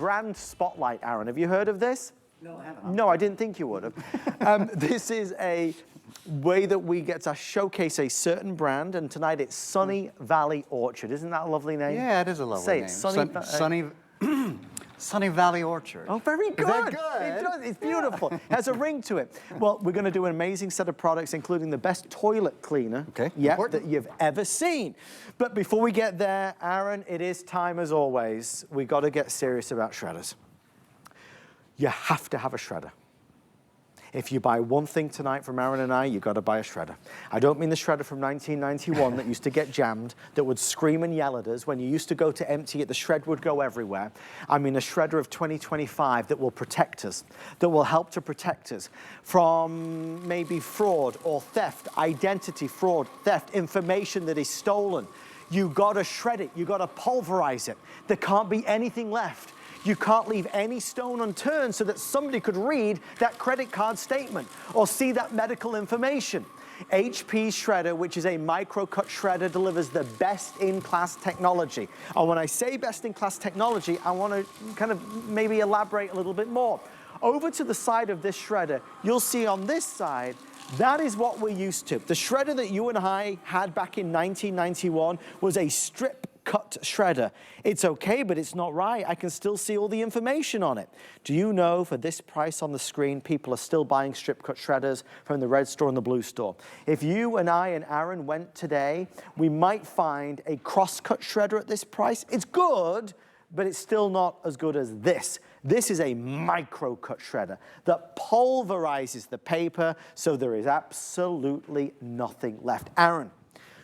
brand spotlight, Aaron. Have you heard of this? No, I haven't. No, I didn't think you would have. This is a way that we get to showcase a certain brand, and tonight it's Sunny Valley Orchard. Isn't that a lovely name? Yeah, it is a lovely name. Say it, Sunny Valley Orchard. Oh, very good. Is that good? It does. It's beautiful. It has a ring to it. Well, we're going to do an amazing set of products, including the best toilet cleaner that you've ever seen. But before we get there, Aaron, it is time as always. We got to get serious about shredders. You have to have a shredder. If you buy one thing tonight from Aaron and I, you've got to buy a shredder. I don't mean the shredder from 1991 that used to get jammed, that would scream and yell at us. When you used to go to empty it, the shred would go everywhere. I mean a shredder of 2025 that will protect us, that will help to protect us from maybe fraud or theft, identity fraud, theft, information that is stolen. You got to shred it. You got to pulverize it. There can't be anything left. You can't leave any stone unturned so that somebody could read that credit card statement or see that medical information. HP's shredder, which is a Microcut shredder, delivers the best-in-class technology. And when I say best-in-class technology, I want to kind of maybe elaborate a little bit more. Over to the side of this shredder, you'll see on this side, that is what we're used to. The shredder that you and I had back in 1991 was a strip cut shredder. It's okay, but it's not right. I can still see all the information on it. Do you know for this price on the screen, people are still buying strip cut shredders from the red store and the blue store? If you and I and Aaron went today, we might find a cross-cut shredder at this price. It's good, but it's still not as good as this. This is a Microcut shredder that pulverizes the paper so there is absolutely nothing left. Aaron,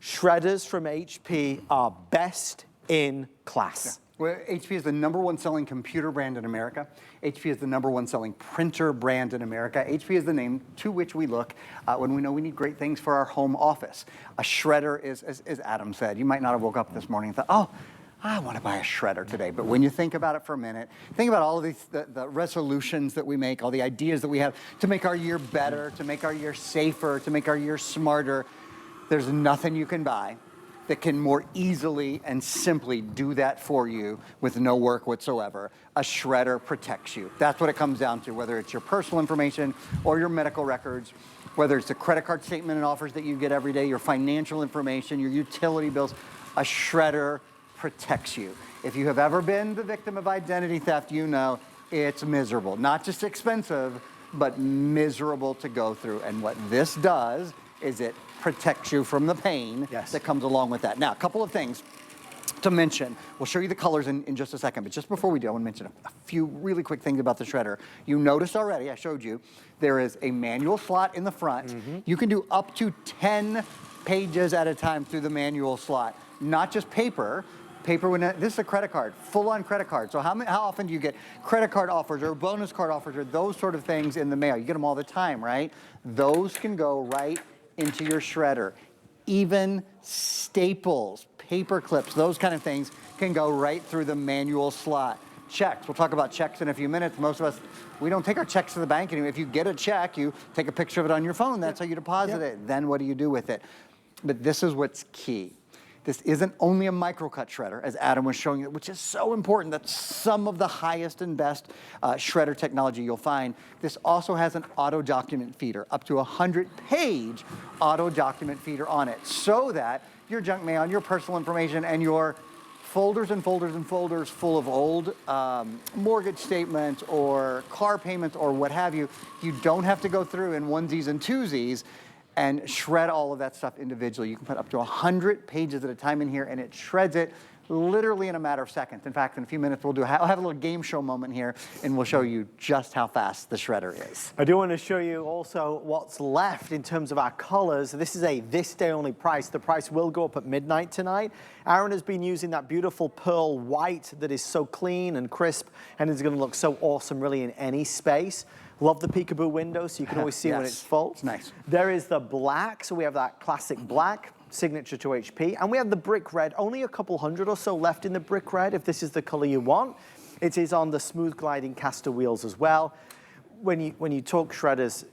shredders from HP are best in class. Yeah. Well, HP is the #1 selling computer brand in America. HP is the #1 selling printer brand in America. HP is the name to which we look when we know we need great things for our home office. A shredder is, as Adam said, you might not have woke up this morning and thought, oh, I want to buy a shredder today. But when you think about it for a minute, think about all of these, the resolutions that we make, all the ideas that we have to make our year better, to make our year safer, to make our year smarter. There's nothing you can buy that can more easily and simply do that for you with no work whatsoever. A shredder protects you. That's what it comes down to, whether it's your personal information or your medical records, whether it's the credit card statement and offers that you get every day, your financial information, your utility bills. A shredder protects you. If you have ever been the victim of identity theft, you know it's miserable. Not just expensive, but miserable to go through. And what this does is it protects you from the pain that comes along with that. Now, a couple of things to mention. We'll show you the colors in just a second, but just before we do, I want to mention a few really quick things about the shredder. You noticed already, I showed you, there is a manual slot in the front. You can do up to 10 pages at a time through the manual slot. Not just paper. This is a credit card, full-on credit card. So how often do you get credit card offers or bonus card offers or those sort of things in the mail? You get them all the time, right? Those can go right into your shredder. Even staples, paper clips, those kind of things can go right through the manual slot. Checks, we'll talk about checks in a few minutes. Most of us, we don't take our checks to the bank anymore. If you get a check, you take a picture of it on your phone. That's how you deposit it. Then what do you do with it? But this is what's key. This isn't only a Microcut shredder, as Adam was showing you, which is so important. That's some of the highest and best shredder technology you'll find. This also has an auto document feeder, up to 100-page auto document feeder on it, so that your junk mail, your personal information, and your folders and folders and folders full of old mortgage statements or car payments or what have you, you don't have to go through in onesies and twosies and shred all of that stuff individually. You can put up to 100 pages at a time in here, and it shreds it literally in a matter of seconds. In fact, in a few minutes, I'll have a little game show moment here, and we'll show you just how fast the shredder is. I do want to show you also what's left in terms of our colors. This is a this day only price. The price will go up at midnight tonight. Aaron has been using that beautiful pearl white that is so clean and crisp, and it's going to look so awesome really in any space. Love the peekaboo window, so you can always see when it's full. It's nice. There is the black, so we have that classic black, signature to HP. And we have the brick red, only a couple hundred or so left in the brick red, if this is the color you want. It is on the smooth gliding caster wheels as well. When you talk shredders,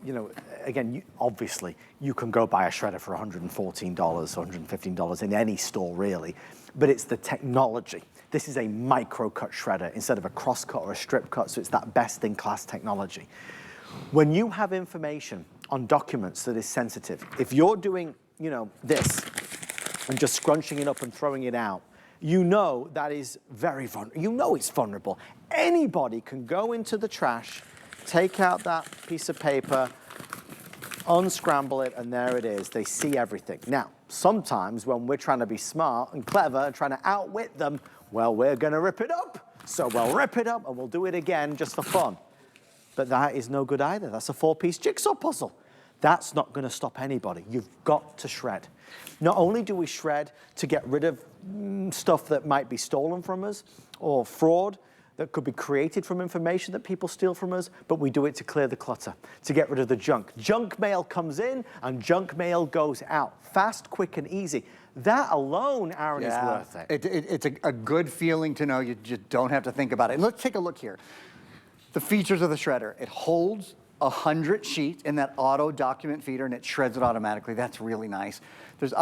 you know, again, obviously, you can go buy a shredder for $114, $115 in any store, really. But it's the technology. This is a Microcut shredder instead of a crosscut or a strip cut, so it's that best-in-class technology. When you have information on documents that is sensitive, if you're doing, you know, this and just scrunching it up and throwing it out, you know that is very vulnerable. You know it's vulnerable. Anybody can go into the trash, take out that piece of paper, unscramble it, and there it is. They see everything. Now, sometimes when we're trying to be smart and clever and trying to outwit them, well, we're going to rip it up. So we'll rip it up and we'll do it again just for fun. But that is no good either. That's a 4-piece jigsaw puzzle. That's not going to stop anybody. You've got to shred. Not only do we shred to get rid of stuff that might be stolen from us or fraud that could be created from information that people steal from us, but we do it to clear the clutter, to get rid of the junk. Junk mail comes in and junk mail goes out. Fast, quick, and easy. That alone, Aaron, is worth it. It's a good feeling to know you just don't have to think about it. And let's take a look here. The features of the shredder. It holds 100 sheets in that auto document feeder, and it shreds it automatically. That's really nice. There's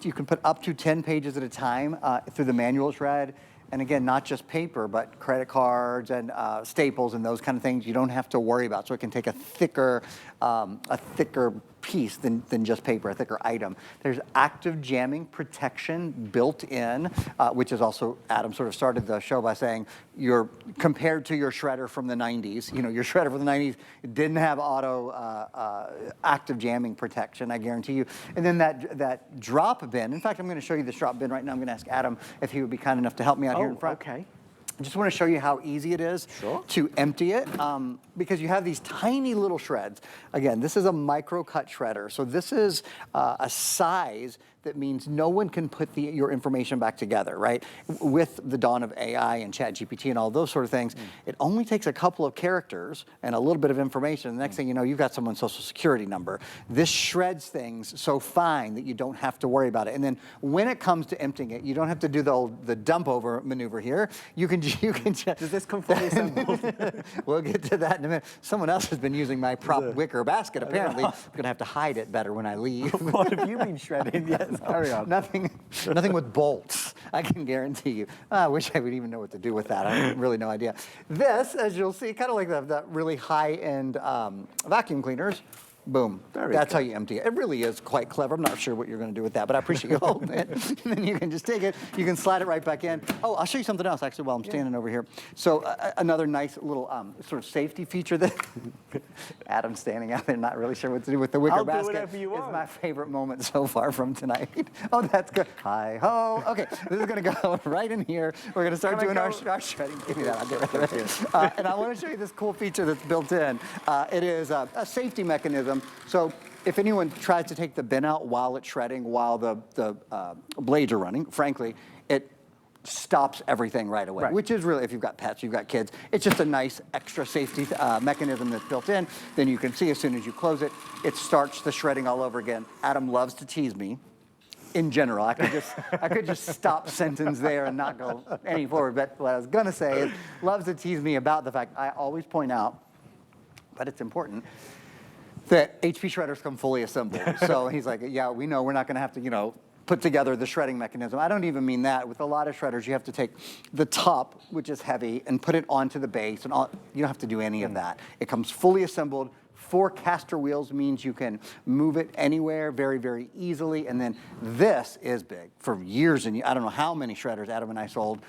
you can put up to 10 pages at a time through the manual shred. And again, not just paper, but credit cards and staples and those kind of things you don't have to worry about. So it can take a thicker piece than just paper, a thicker item. There's active jamming protection built in, which is also, Adam sort of started the show by saying, you're compared to your shredder from the 90s. You know, your shredder from the 90s didn't have auto active jamming protection, I guarantee you. And then that drop bin, in fact, I'm going to show you this drop bin right now. I'm going to ask Adam if he would be kind enough to help me out here in front. Okay. I just want to show you how easy it is to empty it because you have these tiny little shreds. Again, this is a Microcut shredder. So this is a size that means no one can put your information back together, right? With the dawn of AI and ChatGPT and all those sort of things, it only takes a couple of characters and a little bit of information. The next thing you know, you've got someone's social security number. This shreds things so fine that you don't have to worry about it. And then when it comes to emptying it, you don't have to do the dump over maneuver here. You can just... Does this come fully assembled? We'll get to that in a minute. Someone else has been using my prop wicker basket, apparently. I'm going to have to hide it better when I leave. What have you been shredding? Yes, carry on. Nothing with bolts, I can guarantee you. I wish I would even know what to do with that. I have really no idea. This, as you'll see, kind of like the really high-end vacuum cleaners. Boom. That's how you empty it. It really is quite clever. I'm not sure what you're going to do with that, but I appreciate you holding it. And then you can just take it. You can slide it right back in. Oh, I'll show you something else, actually, while I'm standing over here. So another nice little sort of safety feature that Adam's standing out there, not really sure what to do with the wicker basket. I'll do whatever you want. It's my favorite moment so far from tonight. Oh, that's good. Hi-ho. Okay, this is going to go right in here. We're going to start doing our shredding. Give me that. I'll get rid of it. And I want to show you this cool feature that's built in. It is a safety mechanism. So if anyone tries to take the bin out while it's shredding, while the blades are running, frankly, it stops everything right away, which is really, if you've got pets, you've got kids, it's just a nice extra safety mechanism that's built in. Then you can see as soon as you close it, it starts the shredding all over again. Adam loves to tease me. In general, I could just stop sentence there and not go any forward. But what I was going to say is, loves to tease me about the fact I always point out, but it's important, that HP shredders come fully assembled. So he's like, yeah, we know we're not going to have to, you know, put together the shredding mechanism. I don't even mean that. With a lot of shredders, you have to take the top, which is heavy, and put it onto the base. And you don't have to do any of that. It comes fully assembled. 4 caster wheels means you can move it anywhere very, very easily. And then this is big. For years and I don't know how many shredders Adam and I sold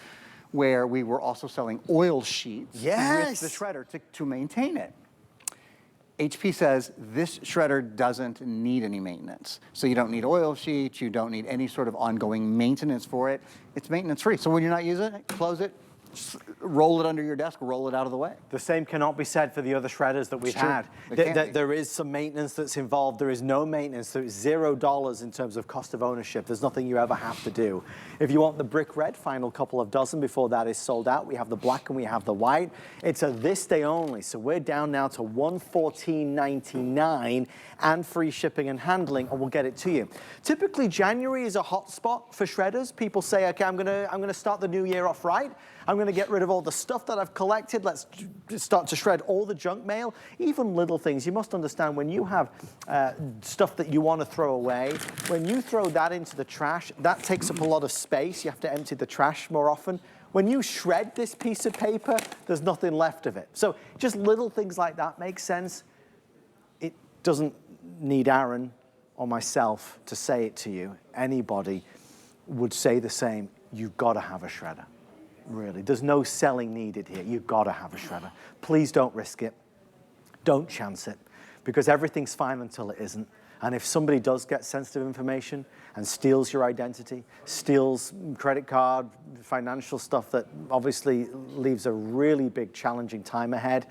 where we were also selling oil sheets with the shredder to maintain it. HP says this shredder doesn't need any maintenance. So you don't need oil sheets, you don't need any sort of ongoing maintenance for it. It's maintenance free. So when you're not using it, close it, roll it under your desk, roll it out of the way. The same cannot be said for the other shredders that we've had. There is some maintenance that's involved. There is no maintenance. There is $0 in terms of cost of ownership. There's nothing you ever have to do. If you want the brick red, final couple of dozen before that is sold out. We have the black and we have the white. It's a this day only. So we're down now to $114.99 and free shipping and handling, and we'll get it to you. Typically, January is a hot spot for shredders. People say, okay, I'm gonna start the new year off right. I'm going to get rid of all the stuff that I've collected. Let's start to shred all the junk mail, even little things. You must understand when you have stuff that you want to throw away, when you throw that into the trash, that takes up a lot of space. You have to empty the trash more often. When you shred this piece of paper, there's nothing left of it. So just little things like that make sense. It doesn't need Aaron or myself to say it to you. Anybody would say the same. You've got to have a shredder. Really, there's no selling needed here. You've got to have a shredder. Please don't risk it. Don't chance it, because everything's fine until it isn't. And if somebody does get sensitive information and steals your identity, steals credit card, financial stuff that obviously leaves a really big challenging time ahead,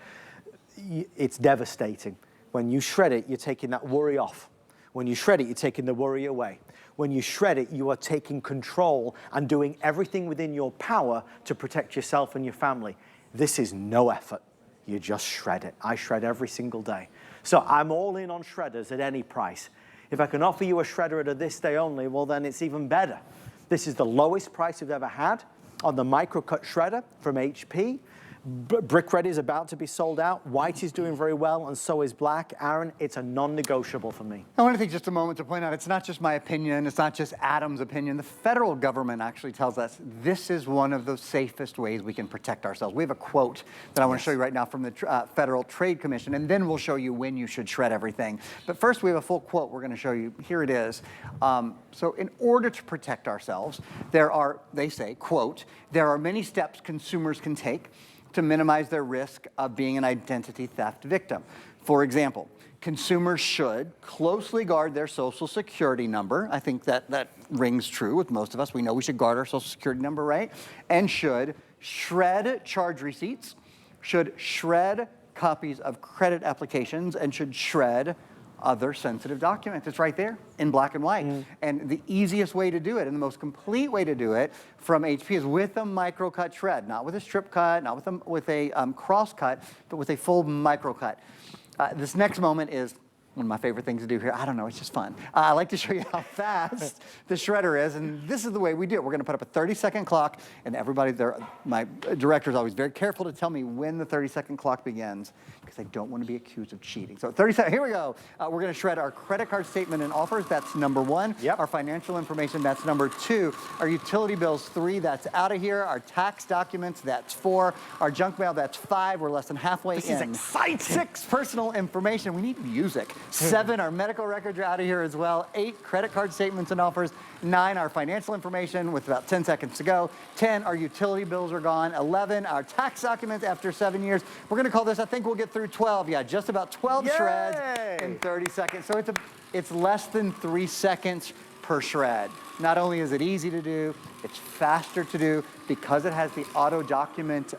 it's devastating. When you shred it, you're taking that worry off. When you shred it, you're taking the worry away. When you shred it, you are taking control and doing everything within your power to protect yourself and your family. This is no effort. You just shred it. I shred every single day. So I'm all in on shredders at any price. If I can offer you a shredder at a this day only, well, then it's even better. This is the lowest price we've ever had on the Microcut shredder from HP. Brick Red is about to be sold out. White is doing very well, and so is black. Aaron, it's a non-negotiable for me. I want to take just a moment to point out, it's not just my opinion, it's not just Adam's opinion. The federal government actually tells us this is one of the safest ways we can protect ourselves. We have a quote that I want to show you right now from the Federal Trade Commission, and then we'll show you when you should shred everything. But first, we have a full quote we're going to show you. Here it is. So in order to protect ourselves, there are, they say, quote, there are many steps consumers can take to minimize their risk of being an identity theft victim. For example, consumers should closely guard their social security number. I think that rings true with most of us. We know we should guard our social security number, right? And should shred charge receipts, should shred copies of credit applications, and should shred other sensitive documents. It's right there in black and white. And the easiest way to do it and the most complete way to do it from HP is with a Microcut shred, not with a strip cut, not with a cross cut, but with a full Microcut. This next moment is one of my favorite things to do here. I don't know, it's just fun. I like to show you how fast the shredder is, and this is the way we do it. We're gonna put up a 30-second clock, and everybody there, my director is always very careful to tell me when the 30-second clock begins, because I don't want to be accused of cheating. So 30 seconds, here we go. We're gonna shred our credit card statement and offers, that's number 1. Yep. Our financial information, that's number 2. Our utility bills, 3, that's out of here. Our tax documents, that's 4. Our junk mail, that's 5. We're less than halfway in. This is exciting. 6, personal information. We need music. 7, our medical records are out of here as well. 8, credit card statements and offers. 9, our financial information with about 10 seconds to go. 10, our utility bills are gone. 11, our tax documents after 7 years. We're gonna call this, I think we'll get through 12. Yeah, just about 12 Yay! shreds in 30 seconds. So it's less than 3 seconds per shred. Not only is it easy to do, it's faster to do because it has the auto document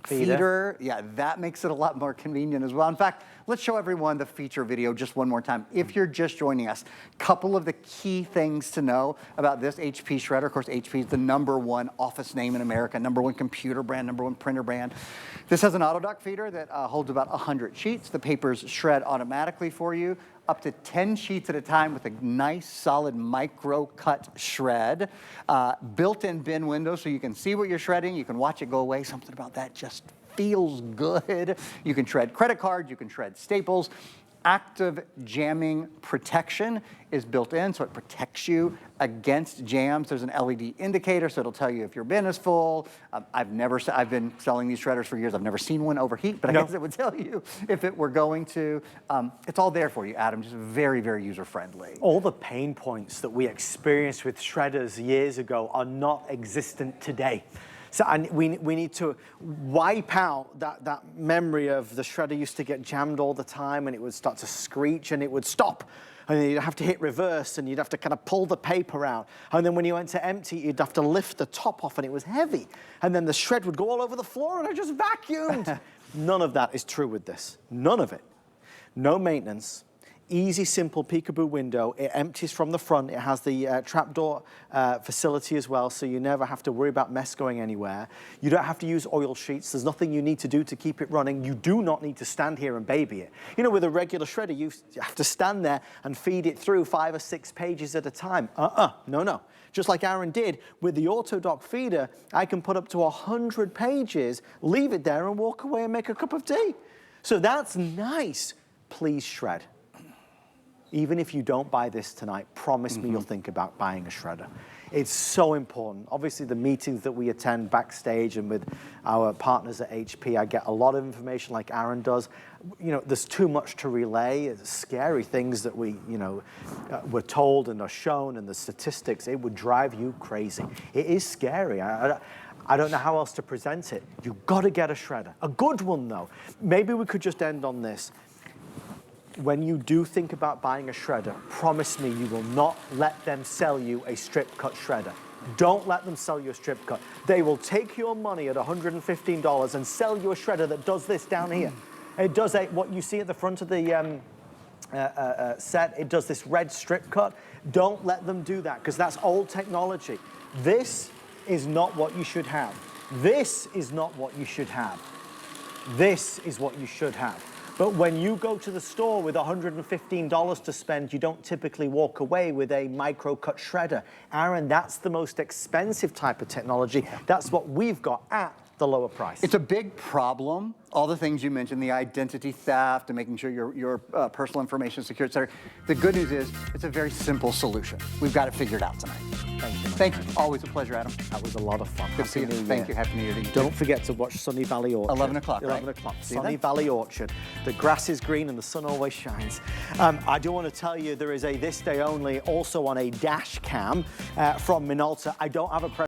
feeder. Yeah, that makes it a lot more convenient as well. In fact, let's show everyone the feature video just one more time. If you're just joining us, couple of the key things to know about this HP shredder. Of course, HP is the #1 office name in America, #1 computer brand, #1 printer brand. This has an auto dock feeder that holds about 100 sheets. The papers shred automatically for you, up to 10 sheets at a time with a nice solid Microcut shred. Built-in bin window so you can see what you're shredding, you can watch it go away. Something about that just feels good. You can shred credit cards, you can shred staples. Active jamming protection is built in, so it protects you against jams. There's an LED indicator, so it'll tell you if your bin is full. I've been selling these shredders for years. I've never seen one overheat, but I guess it would tell you if it were going to. It's all there for you, Adam. Just very, very user-friendly. All the pain points that we experienced with shredders years ago are not existent today. So we need to wipe out that memory of the shredder used to get jammed all the time and it would start to screech and it would stop. And then you'd have to hit reverse and you'd have to kind of pull the paper out. And then when you went to empty, you'd have to lift the top off and it was heavy. And then the shred would go all over the floor and I just vacuumed. None of that is true with this. None of it. No maintenance. Easy, simple peekaboo window. It empties from the front. It has the trapdoor facility as well, so you never have to worry about mess going anywhere. You don't have to use oil sheets. There's nothing you need to do to keep it running. You do not need to stand here and baby it. You know, with a regular shredder, you have to stand there and feed it through 5 or 6 pages at a time. No. Just like Aaron did with the auto feeder, I can put up to 100 pages, leave it there, and walk away and make a cup of tea. So that's nice. Please shred. Even if you don't buy this tonight, promise me you'll think about buying a shredder. It's so important. Obviously, the meetings that we attend backstage and with our partners at HP, I get a lot of information like Aaron does. You know, there's too much to relay. It's scary things that we, you know, we're told and are shown, and the statistics, it would drive you crazy. It is scary. I don't know how else to present it. You've got to get a shredder. A good one, though. Maybe we could just end on this. When you do think about buying a shredder, promise me you will not let them sell you a strip cut shredder. Don't let them sell you a strip cut. They will take your money at $115 and sell you a shredder that does this down here. It does what you see at the front of the set. It does this red strip cut. Don't let them do that, because that's old technology. This is not what you should have. This is not what you should have. This is what you should have. But when you go to the store with $115 to spend, you don't typically walk away with a Microcut shredder. Aaron, that's the most expensive type of technology. That's what we've got at the lower price. It's a big problem. All the things you mentioned, the identity theft and making sure your personal information is secure, et cetera. The good news is it's a very simple solution. We've got it figured out tonight. Thank you. Thank you. Always a pleasure, Adam. That was a lot of fun. Good to see you. Thank you. Happy New Year to you. Don't forget to watch Sunny Valley Orchard. 11 o'clock, right? 11 o'clock. Sunny Valley Orchard. The grass is green and the sun always shines. I do want to tell you there is a this day only also on a dash cam from Minolta. I don't have a